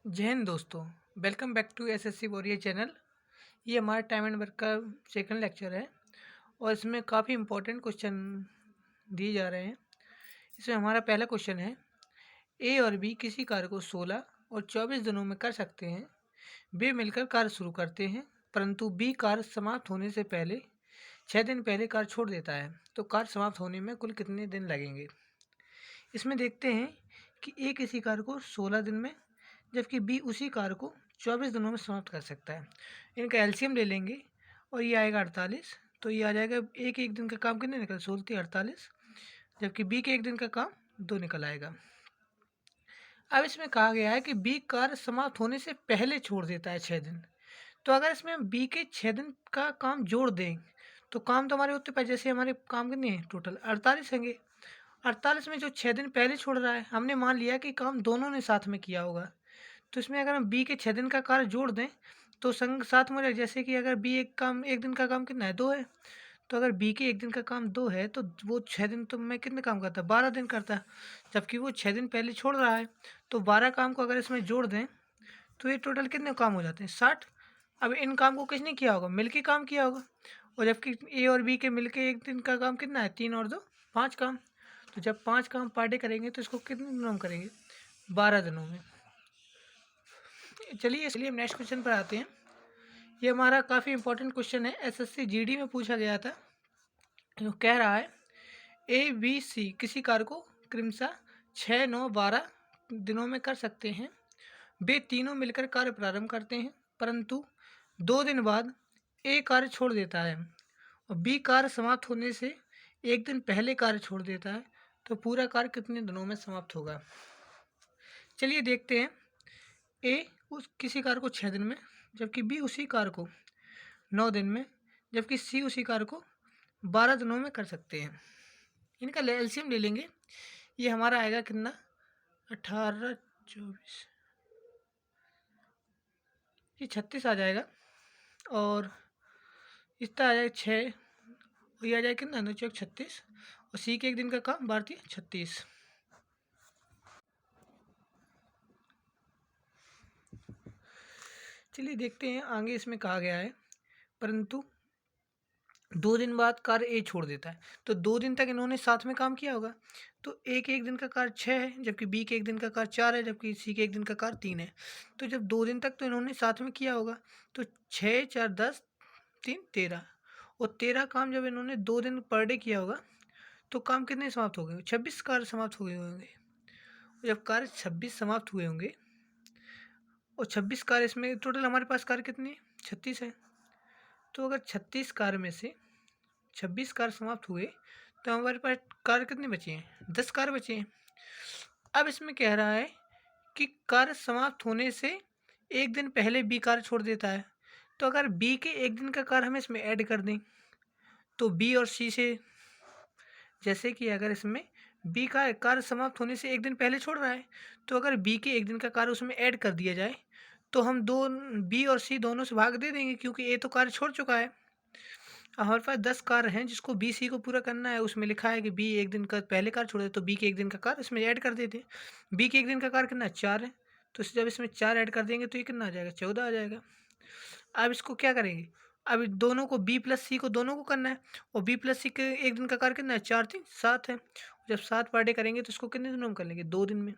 जय हिंद दोस्तों। Welcome back to SSC warrior channel. ये हमारा टाइम एंड वर्क का सेकंड लेक्चर है और इसमें काफ़ी इंपॉर्टेंट क्वेश्चन दिए जा रहे हैं। इसमें हमारा पहला क्वेश्चन है, ए और बी किसी कार्य को 16 और 24 दिनों में कर सकते हैं। वे मिलकर कार्य शुरू करते हैं, परंतु बी कार्य समाप्त होने से पहले 6 दिन पहले कार्य छोड़ देता है, तो कार्य समाप्त होने में कुल कितने दिन लगेंगे। इसमें देखते हैं कि ए किसी कार्य को 16 दिन में, जबकि बी उसी कार्य को 24 दिनों में समाप्त कर सकता है। इनका एलसीएम ले लेंगे और ये आएगा 48। तो ये आ जाएगा एक एक दिन का काम कितने निकल 16 48, जबकि बी के एक दिन का काम 2 निकल आएगा। अब इसमें कहा गया है कि बी कार्य समाप्त होने से पहले छोड़ देता है 6 दिन। तो अगर इसमें हम बी के 6 दिन का काम जोड़ दें तो काम तो हमारे होते पाए, जैसे हमारे काम कितने हैं टोटल 48 होंगे। 48 में जो 6 दिन पहले छोड़ रहा है, हमने मान लिया कि काम दोनों ने साथ में किया होगा। तो इसमें अगर हम बी के 6 दिन का कार्य जोड़ दें तो संग साथ में, जैसे कि अगर बी एक दिन का काम कितना है 2 है, तो अगर बी के एक दिन का काम 2 है तो वो 6 दिन तो मैं कितने काम करता 12 दिन करता, जबकि वो 6 दिन पहले छोड़ रहा है। तो 12 काम को अगर इसमें जोड़ दें तो ये टोटल कितने काम हो जाते हैं 60। अब इन काम को किसने किया होगा, मिल के काम किया होगा। और जबकि ए और बी के मिल के एक दिन का काम कितना है 3 और 2 5 काम। तो जब 5 काम पर डे करेंगे तो इसको कितने दिनों में करेंगे 12 दिनों में। चलिए हम नेक्स्ट क्वेश्चन पर आते हैं। ये हमारा काफ़ी इंपॉर्टेंट क्वेश्चन है, एसएससी जीडी में पूछा गया था। जो कह रहा है, ए बी सी किसी कार्य को क्रमशः 6 9 12 दिनों में कर सकते हैं। वे तीनों मिलकर कार्य प्रारंभ करते हैं, परंतु 2 दिन बाद ए कार्य छोड़ देता है और बी कार्य समाप्त होने से एक दिन पहले कार्य छोड़ देता है। तो पूरा कार्य कितने दिनों में समाप्त होगा। चलिए देखते हैं। ए उस किसी कार्य को 6 दिन में, जबकि बी उसी कार्य को 9 दिन में, जबकि सी उसी कार्य को 12 दिनों में कर सकते हैं। इनका एलसीएम ले लेंगे। ये हमारा आएगा कितना 18 24, ये 36 आ जाएगा। और इसका आ जाएगा 6 और ये आ जाएगा कितना 9 चौक 36। और सी के एक दिन का काम 12 36। चलिए देखते हैं आगे। इसमें कहा गया है, परंतु 2 दिन बाद कार्य ए छोड़ देता है। तो 2 दिन तक इन्होंने साथ में काम किया होगा। तो ए के एक दिन का कार्य 6 है, जबकि बी के एक दिन का कार्य 4 है, जबकि सी के एक दिन का कार्य 3 है। तो जब 2 दिन तक तो इन्होंने साथ में किया होगा, तो 6 4 10 3 13, और 13 काम जब इन्होंने 2 दिन पर डे किया होगा तो काम कितने समाप्त हो गए 26 कार्य समाप्त हो गए होंगे। जब कार्य 26 समाप्त हुए होंगे और 26 कार्य, इसमें टोटल हमारे पास कार्य कितने 36 है। तो अगर 36 कार्य में से 26 कार्य समाप्त हुए तो हमारे पास कार्य कितने बचे हैं 10 कार्य बचे हैं। अब इसमें कह रहा है कि कार्य समाप्त होने से एक दिन पहले बी कार्य छोड़ देता है। तो अगर बी के एक दिन का कार्य हम इसमें ऐड कर दें तो बी और सी से, जैसे कि अगर इसमें बी का कार्य समाप्त होने से एक दिन पहले छोड़ रहा है, तो अगर बी के एक दिन का कार्य उसमें ऐड कर दिया जाए तो हम दो बी और सी दोनों से भाग दे देंगे, क्योंकि ए तो कार्य छोड़ चुका है। हमारे पास 10 कार्य हैं जिसको बी सी को पूरा करना है। उसमें लिखा है कि बी एक दिन का पहले कार्य छोड़े, तो बी के एक दिन का कार्य इसमें ऐड कर देते हैं। बी के एक दिन का कार्य कितना 4 है, तो जब इसमें 4 ऐड कर देंगे तो ये कितना आ जाएगा 14 आ जाएगा। अब इसको क्या करेंगे, अब दोनों को बी प्लस सी को दोनों को करना है, और बी प्लस सी के एक दिन का कार्य कितना है 4 3 7 है। जब 7 पर डे करेंगे तो इसको कितने दिनों में कर लेंगे 2 दिन में।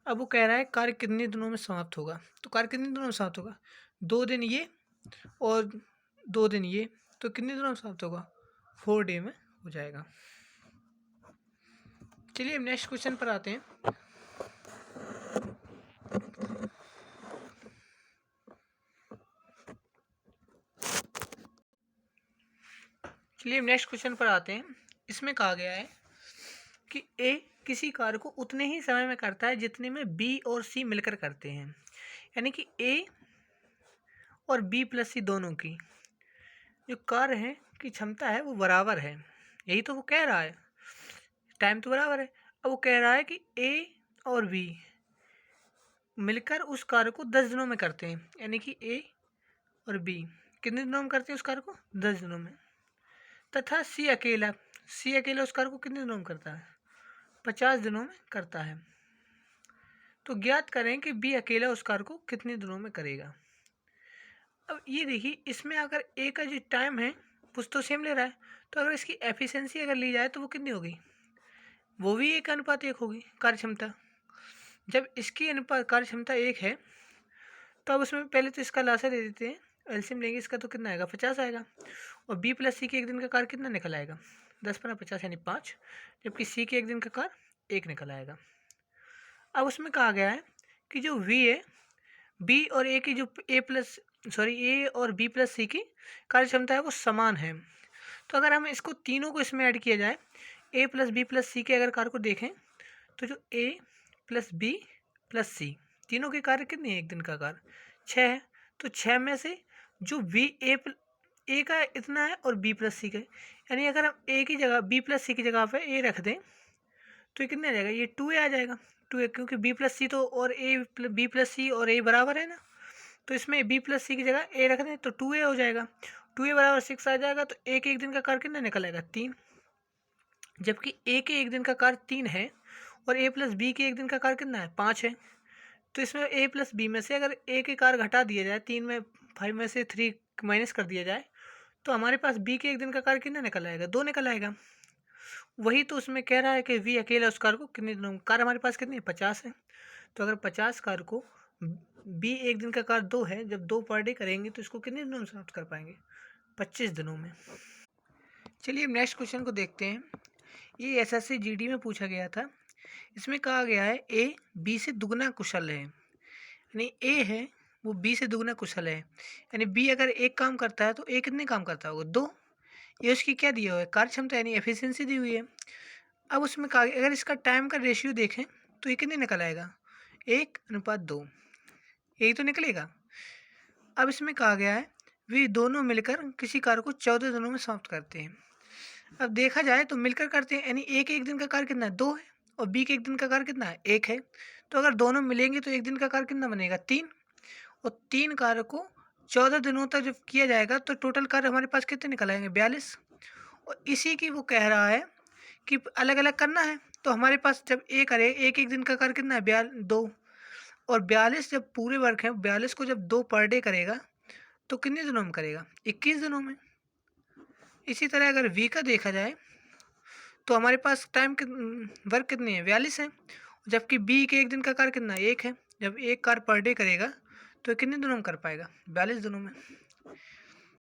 अब वो कह रहा है कार्य कितने दिनों में समाप्त होगा। तो कार्य कितने दिनों में समाप्त होगा 2 दिन ये और 2 दिन ये, तो कितने दिनों में समाप्त होगा 4 डे में हो जाएगा। चलिए हम नेक्स्ट क्वेश्चन पर आते हैं। चलिए हम नेक्स्ट क्वेश्चन पर आते हैं। इसमें कहा गया है कि ए किसी कार्य को उतने ही समय में करता है जितने में बी और सी मिलकर करते हैं। यानी कि ए और बी प्लस सी दोनों की जो कार्य है की क्षमता है वो बराबर है। यही तो वो कह रहा है, टाइम तो बराबर है। अब वो कह रहा है कि ए और बी मिलकर उस कार्य को 10 दिनों में करते हैं। यानी कि ए और बी कितने दिनों में करते हैं उस कार्य को 10 दिनों में। तथा सी अकेला उस कार्य को कितने दिनों में करता है 50 दिनों में करता है। तो ज्ञात करें कि बी अकेला उस कार्य को कितने दिनों में करेगा। अब ये देखिए, इसमें अगर ए का जो टाइम है कुछ तो सेम ले रहा है, तो अगर इसकी एफिशिएंसी अगर ली जाए तो वो कितनी होगी, वो भी 1:1 होगी कार्यक्षमता। जब इसकी अनुपात कार्यक्षमता 1 है, तो अब उसमें पहले तो इसका लासा ले देते हैं, एलसीएम लेंगे इसका, तो कितना आएगा 50 आएगा। और बी प्लस सी के एक दिन का कार्य कितना निकल आएगा, 10×50 यानी 5, जबकि सी के एक दिन का कार्य 1 निकल आएगा। अब उसमें कहा गया है कि जो वी है, बी और ए की जो ए और बी प्लस सी की कार्य क्षमता है वो समान है। तो अगर हम इसको तीनों को इसमें ऐड किया जाए, ए प्लस बी प्लस सी के अगर कार्य को देखें, तो जो ए प्लस बी प्लस सी तीनों के कार्य कितने हैं, एक दिन का कार्य 6 है। तो 6 में से जो बी ए का इतना है और बी प्लस सी का, यानी अगर हम ए की जगह बी प्लस सी की जगह पे ए रख दें तो ये कितने आ जाएगा, ये 2a आ जाएगा। 2a क्योंकि बी प्लस सी तो और ए बी प्लस सी और ए बराबर है ना, तो इसमें बी प्लस सी की जगह ए रख दें तो 2a हो जाएगा। 2a बराबर 6 आ जाएगा। तो ए के एक दिन का कार्य कितना निकल आएगा, 3। जबकि ए के एक दिन का कार्य 3 है और ए प्लस बी के एक दिन का कार्य कितना है, 5 है। तो इसमें ए प्लस बी में से अगर ए के कार्य घटा दिया जाए, 3 में 5 में से 3 माइनस कर दिया जाए, तो हमारे पास बी के एक दिन का कार्य कितना निकल आएगा, 2 निकल आएगा। वही तो उसमें कह रहा है कि वी अकेला उस कार को कितने दिनों में, कार हमारे पास कितनी है, 50 है। तो अगर 50 कार को बी एक दिन का कार 2 है, जब 2 पर डे करेंगे तो इसको कितने दिनों में समाप्त कर पाएंगे, 25 दिनों में। चलिए नेक्स्ट क्वेश्चन को देखते हैं। ये एसएससी जीडी में पूछा गया था। इसमें कहा गया है ए बी से दुगना कुशल है, यानी ए है वो बी से दुगना कुशल है, यानी बी अगर एक काम करता है तो ए कितने काम करता होगा, 2। ये उसकी क्या दिया हुआ है, कार्य क्षमता यानी एफिशिएंसी दी हुई है। अब उसमें कहा अगर इसका टाइम का रेशियो देखें तो ये कितने निकल आएगा, 1:2, यही तो निकलेगा। अब इसमें कहा गया है वे दोनों मिलकर किसी कार्य को 14 दिनों में समाप्त करते हैं। अब देखा जाए तो मिलकर करते हैं, यानी ए के एक दिन का कार्य कितना है, 2 है, और बी के एक दिन का कार्य कितना है, 1 है। तो अगर दोनों मिलेंगे तो एक दिन का कार्य कितना बनेगा, 3। और 3 कार्य को 14 दिनों तक जब किया जाएगा तो टोटल कार्य हमारे पास कितने निकल आएंगे, 42। और इसी की वो कह रहा है कि अलग अलग करना है। तो हमारे पास जब ए करे, एक एक दिन का कार्य कितना है, 2, और 42 जब पूरे वर्क हैं, 42 को जब 2 पर डे करेगा तो कितने दिनों में करेगा, 21 दिनों में। इसी तरह अगर वी का देखा जाए तो हमारे पास टाइम वर्क कितनी है, 42 है, जबकि बी के एक दिन का कार्य कितना है, 1 है। जब एक कार्य पर डे करेगा तो कितने दिनों में कर पाएगा, 42 दिनों में।